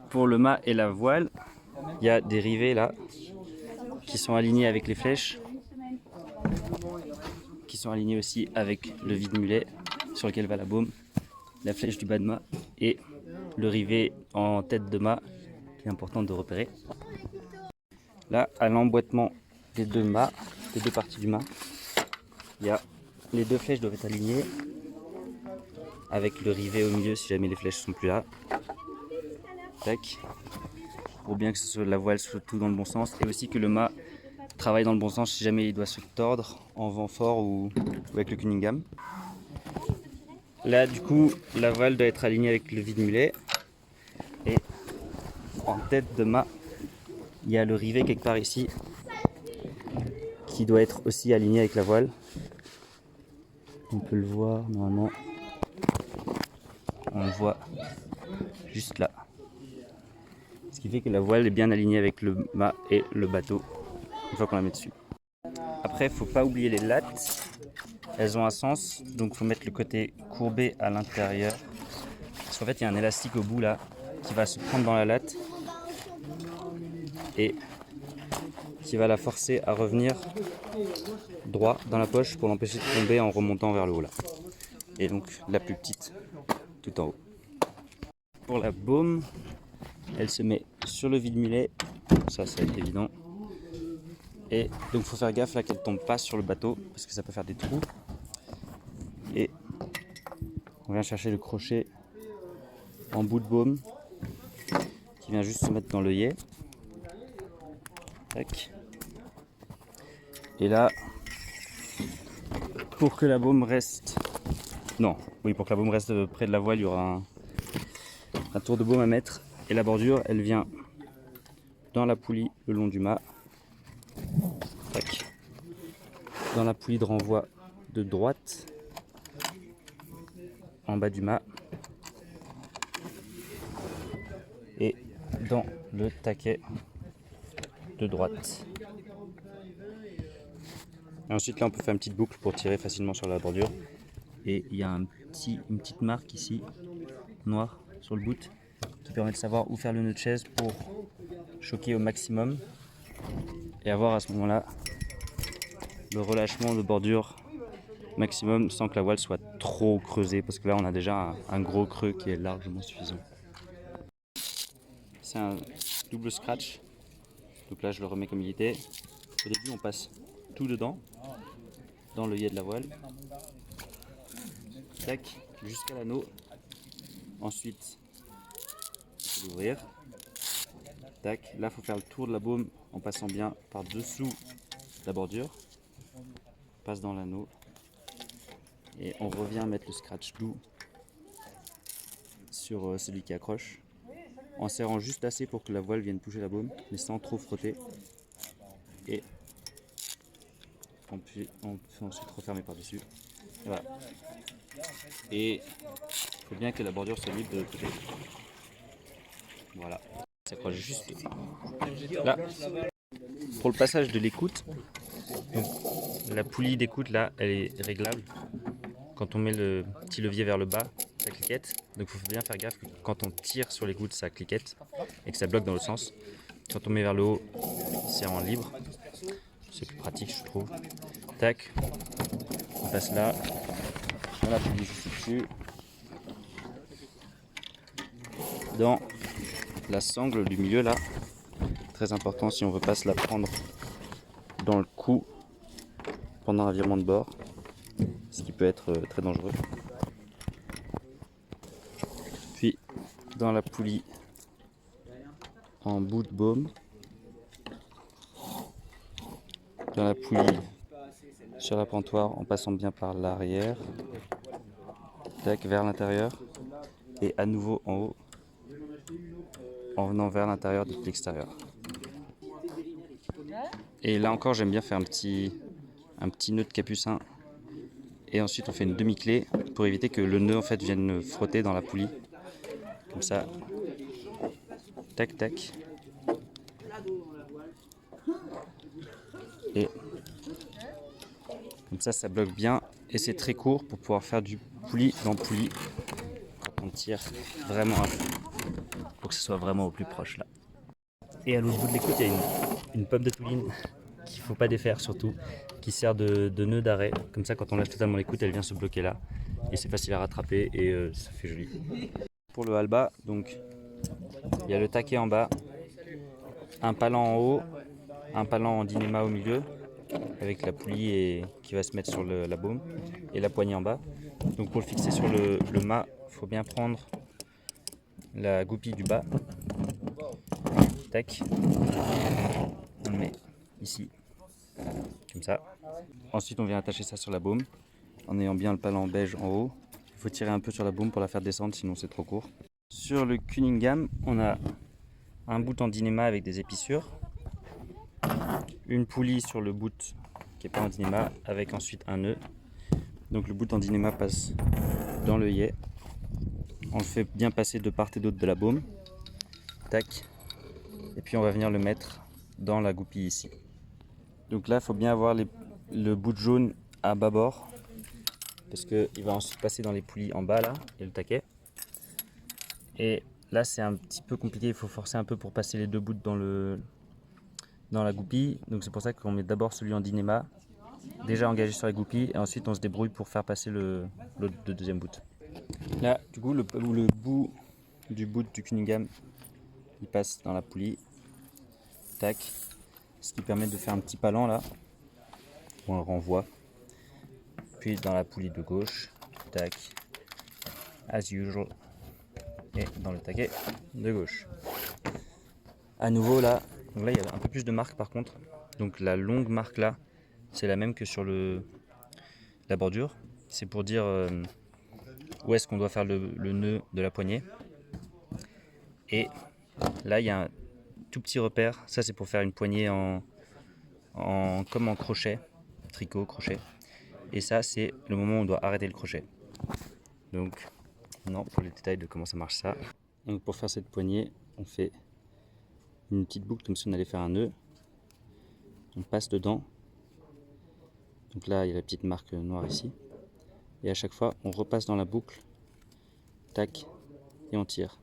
pour le mât et la voile, il y a des rivets là qui sont alignés avec les flèches, qui sont alignés aussi avec le vide-mulet sur lequel va la baume, la flèche du bas de mât et le rivet en tête de mât qui est important de repérer. Là, à l'emboîtement des deux mâts, des deux parties du mât, il y a les deux flèches doivent être alignées avec le rivet au milieu si jamais les flèches sont plus là. Tac. Pour bien que la voile soit tout dans le bon sens et aussi que le mât travaille dans le bon sens si jamais il doit se tordre en vent fort ou avec le Cunningham. Là du coup la voile doit être alignée avec le vide-mulet et en tête de mât il y a le rivet quelque part ici qui doit être aussi aligné avec la voile. On peut le voir normalement, on le voit juste là. Ce qui fait que la voile est bien alignée avec le mât et le bateau une fois qu'on la met dessus. Après, il ne faut pas oublier les lattes. Elles ont un sens, donc il faut mettre le côté courbé à l'intérieur. Parce qu'en fait, il y a un élastique au bout là qui va se prendre dans la latte et qui va la forcer à revenir droit dans la poche pour l'empêcher de tomber en remontant vers le haut là. Et donc la plus petite tout en haut. Pour la baume, elle se met sur le vide-mulet, ça c'est évident. Et donc il faut faire gaffe là qu'elle ne tombe pas sur le bateau parce que ça peut faire des trous. Et on vient chercher le crochet en bout de baume qui vient juste se mettre dans l'œillet. Tac. Et là, pour que la baume reste... Non, oui, pour que la baume reste près de la voile, il y aura un tour de baume à mettre. Et la bordure, elle vient dans la poulie le long du mât. Tac. Dans la poulie de renvoi de droite, en bas du mât. Et dans le taquet de droite. Et ensuite là on peut faire une petite boucle pour tirer facilement sur la bordure. Et il y a une petite marque ici, noire, sur le bout, qui permet de savoir où faire le nœud de chaise pour choquer au maximum. Et avoir à ce moment-là le relâchement de bordure maximum sans que la voile soit trop creusée. Parce que là on a déjà un gros creux qui est largement suffisant. C'est un double scratch. Donc là je le remets comme il était. Au début on passe tout dedans, dans l'œillet de la voile. Tac, jusqu'à l'anneau. Ensuite, il faut l'ouvrir. Tac, là il faut faire le tour de la baume en passant bien par dessous la bordure. On passe dans l'anneau. Et on revient mettre le scratch doux sur celui qui accroche. En serrant juste assez pour que la voile vienne toucher la baume, mais sans trop frotter. Et on peut ensuite refermer par-dessus. Voilà. Et il faut bien que la bordure soit libre de l'autre côté. Voilà. Ça s'accroche juste là. Pour le passage de l'écoute, la poulie d'écoute là, elle est réglable. Quand on met le petit levier vers le bas, ça cliquette. Donc il faut bien faire gaffe que quand on tire sur l'écoute, ça cliquette et que ça bloque dans l'autre sens. Quand on met vers le haut, c'est en libre. C'est plus pratique, je trouve. Tac. On passe là. On appuie juste dessus. Dans la sangle du milieu là. Très important si on veut pas se la prendre dans le cou pendant un virement de bord. Ce qui peut être très dangereux. Puis dans la poulie en bout de baume. Dans la poulie sur l'appentoir en passant bien par l'arrière. Tac, vers l'intérieur. Et à nouveau en haut en venant vers l'intérieur depuis l'extérieur. Et là encore j'aime bien faire un petit nœud de capucin. Et ensuite on fait une demi-clé pour éviter que le nœud en fait vienne frotter dans la poulie. Comme ça. Tac tac. Et comme ça bloque bien. Et c'est très court pour pouvoir faire du poulie dans poulie. Quand on tire vraiment à fond. pour que ce soit vraiment au plus proche là. Et à l'autre bout de l'écoute, il y a une pomme de touline qu'il ne faut pas défaire surtout, qui sert de nœud d'arrêt. Comme ça, quand on lève totalement l'écoute, elle vient se bloquer là. Et c'est facile à rattraper et ça fait joli. Pour le halba, donc il y a le taquet en bas, un palan en haut, un palan en dynéma au milieu, avec la poulie qui va se mettre sur la baume, et la poignée en bas. Donc pour le fixer sur le mât, il faut bien prendre la goupille du bas. Tac. On le met ici, comme ça. Ensuite on vient attacher ça sur la baume, en ayant bien le palan beige en haut. Il faut tirer un peu sur la baume pour la faire descendre, sinon c'est trop court. Sur le Cunningham, on a un bout en dynéma avec des épissures, une poulie sur le bout qui n'est pas en dynéma avec ensuite un nœud. Donc le bout en dynéma passe dans l'œillet. On le fait bien passer de part et d'autre de la baume. Tac. Et puis on va venir le mettre dans la goupille ici. Donc là, il faut bien avoir le bout jaune à bâbord, parce qu'il va ensuite passer dans les poulies en bas là, et le taquet. Et là c'est un petit peu compliqué, il faut forcer un peu pour passer les deux bouts dans la goupille. Donc c'est pour ça qu'on met d'abord celui en dynéma, déjà engagé sur la goupille, et ensuite on se débrouille pour faire passer le deuxième bout. Là du coup le bout du Cunningham, il passe dans la poulie. Tac. Ce qui permet de faire un petit palan là, où on le renvoie. Puis dans la poulie de gauche, tac, as usual, et dans le taquet de gauche. À nouveau là, donc là il y a un peu plus de marque par contre, donc la longue marque là, c'est la même que sur la bordure. C'est pour dire où est-ce qu'on doit faire le nœud de la poignée. Et là il y a un tout petit repère, ça c'est pour faire une poignée comme en crochet, tricot, crochet. Et ça c'est le moment où on doit arrêter le crochet. Donc non, pour les détails de comment ça marche ça. Donc pour faire cette poignée, on fait une petite boucle comme si on allait faire un nœud. On passe dedans. Donc là il y a la petite marque noire ici. Et à chaque fois on repasse dans la boucle. Tac. Et on tire.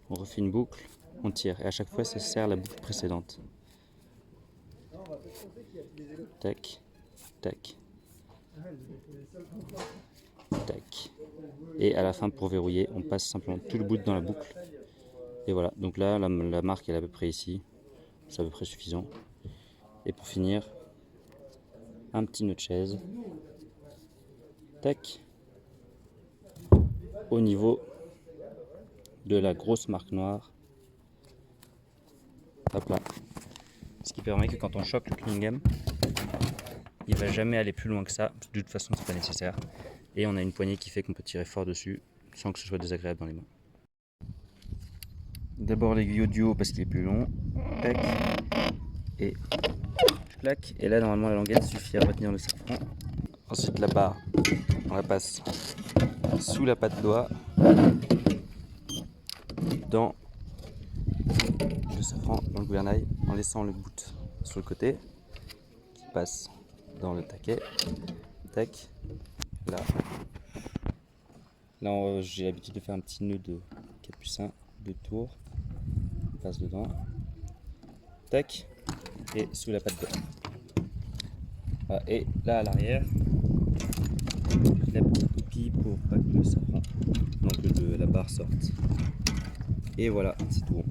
On refait une boucle, on tire. Et à chaque fois ça serre la boucle précédente. Tac. Tac. Tac. Et à la fin, pour verrouiller, on passe simplement tout le bout dans la boucle. Et voilà, donc là la marque elle est à peu près ici, c'est à peu près suffisant. Et pour finir, un petit nœud de chaise, tac, au niveau de la grosse marque noire, hop là. Ce qui permet que quand on choque le Cunningham, il va jamais aller plus loin que ça, de toute façon c'est pas nécessaire. Et on a une poignée qui fait qu'on peut tirer fort dessus sans que ce soit désagréable dans les mains. D'abord l'aiguille du haut parce qu'il est plus long, tac, et clac. Et là normalement la languette suffit à retenir le safran. Ensuite la barre, on la passe sous la patte doigt, dans le safran, dans le gouvernail, en laissant le bout sur le côté, qui passe dans le taquet, tac, là. Là j'ai l'habitude de faire un petit nœud de capucin, 2 tours, on passe dedans, tac, et sous la patte doigt. Voilà, et là à l'arrière, la petite goupille pour pas que le safran, donc la barre sorte. Et voilà, c'est tout bon.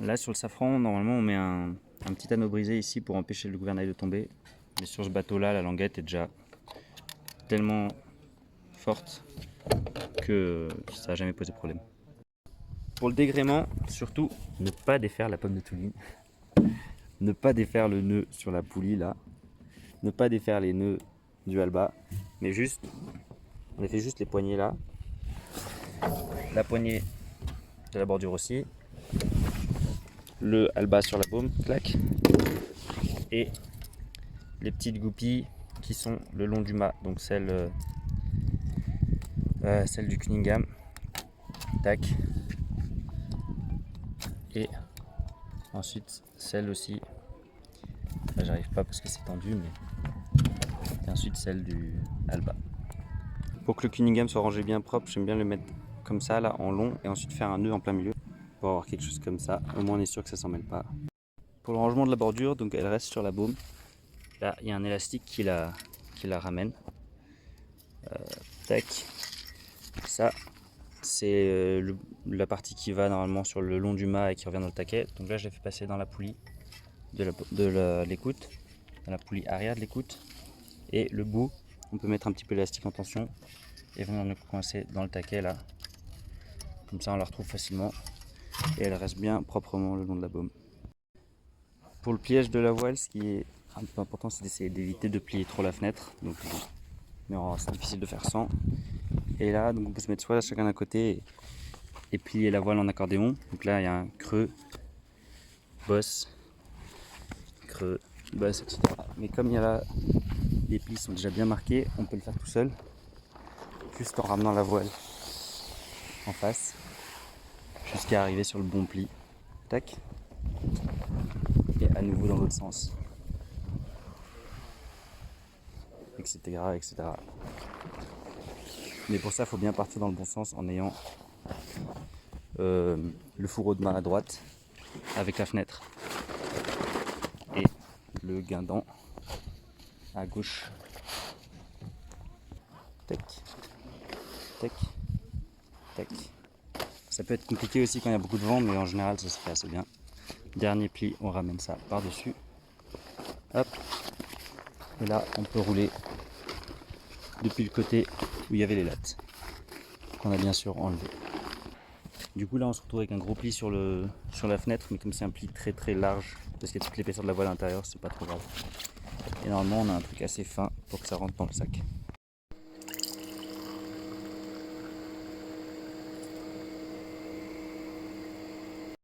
Là sur le safran, normalement on met un petit anneau brisé ici pour empêcher le gouvernail de tomber. Mais sur ce bateau là, la languette est déjà tellement forte que ça n'a jamais posé problème. Pour le dégréement, surtout ne pas défaire la pomme de touline. Ne pas défaire le nœud sur la poulie là. Ne pas défaire les nœuds du halba. Mais juste, on a fait juste les poignées là. La poignée de la bordure aussi. Le halba sur la baume, clac. Et les petites goupilles qui sont le long du mât. Donc celle du Cunningham. Tac. Et ensuite celle aussi. Là j'arrive pas parce que c'est tendu, mais. Et ensuite celle du halba. Pour que le Cunningham soit rangé bien propre, j'aime bien le mettre comme ça là en long et ensuite faire un nœud en plein milieu. pour avoir quelque chose comme ça. Au moins on est sûr que ça s'en mêle pas. Pour le rangement de la bordure, donc elle reste sur la baume. Là, il y a un élastique qui la ramène. Tac. Ça, c'est la partie qui va normalement sur le long du mât et qui revient dans le taquet. Donc là, je l'ai fait passer dans la poulie de l'écoute, dans la poulie arrière de l'écoute. Et le bout, on peut mettre un petit peu l'élastique en tension et venir le coincer dans le taquet là. Comme ça, on la retrouve facilement et elle reste bien proprement le long de la baume. Pour le pliage de la voile, ce qui est un peu important, c'est d'essayer d'éviter de plier trop la fenêtre. Donc, mais c'est difficile de faire sans. Et là, donc on peut se mettre soit chacun d'un côté et plier la voile en accordéon. Donc là, il y a un creux, bosse, creux, bosse, etc. Mais comme il y a là, les plis sont déjà bien marqués, on peut le faire tout seul, juste en ramenant la voile en face, jusqu'à arriver sur le bon pli. Tac. Et à nouveau dans l'autre sens. Etc. etc. Mais pour ça, il faut bien partir dans le bon sens en ayant le fourreau de mât à droite avec la fenêtre et le guindant à gauche. Tac, tac, tac. Ça peut être compliqué aussi quand il y a beaucoup de vent, mais en général ça se fait assez bien. Dernier pli, on ramène ça par-dessus. Hop. Et là, on peut rouler depuis le côté où il y avait les lattes, qu'on a bien sûr enlevé. Du coup là on se retrouve avec un gros pli sur la fenêtre, mais comme c'est un pli très très large, parce qu'il y a toute l'épaisseur de la voile à l'intérieur, c'est pas trop grave. Et normalement on a un truc assez fin pour que ça rentre dans le sac.